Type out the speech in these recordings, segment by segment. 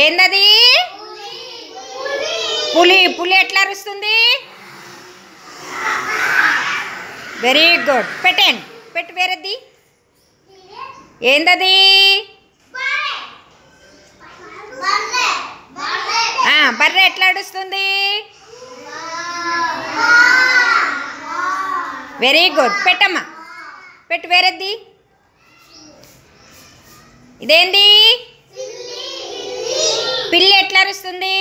ఏందది? పులి. పులి ఎట్లా అరుస్తుంది? Very good. పెట్టండి. పెట్టు. వేరేది ఏందది? బర్రె ఎట్లా అడుస్తుంది? Very good. పెట్టమ్మా. పెట్టు. వేరేది ఇదేంది? పిల్లి ఎట్లా అరుస్తుంది?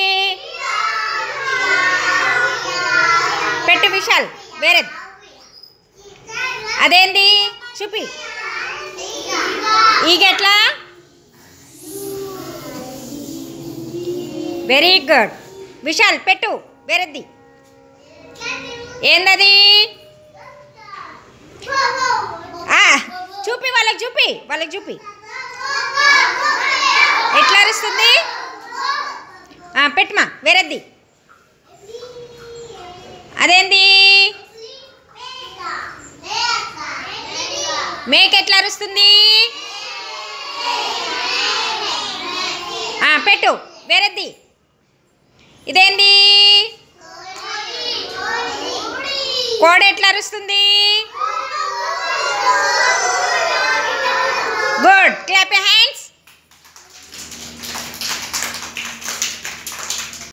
పెట్టు విశాల్. వేరేది అదేంది? చూపి. ఈగెట్లా? Very good Vishal. పెట్టు. వేరేది ఏందది? చూపి. వాళ్ళకి చూపి. వాళ్ళకి చూపి. ఎట్లా అరుస్తుంది? పెట్టుమా. వేరేది అదేంది? మేక ఎట్లా అరుస్తుంది? పెట్టు. వేరేది ఇదేంది? కోడి ఎట్లా అరుస్తుంది? గుడ్. Clap your hands.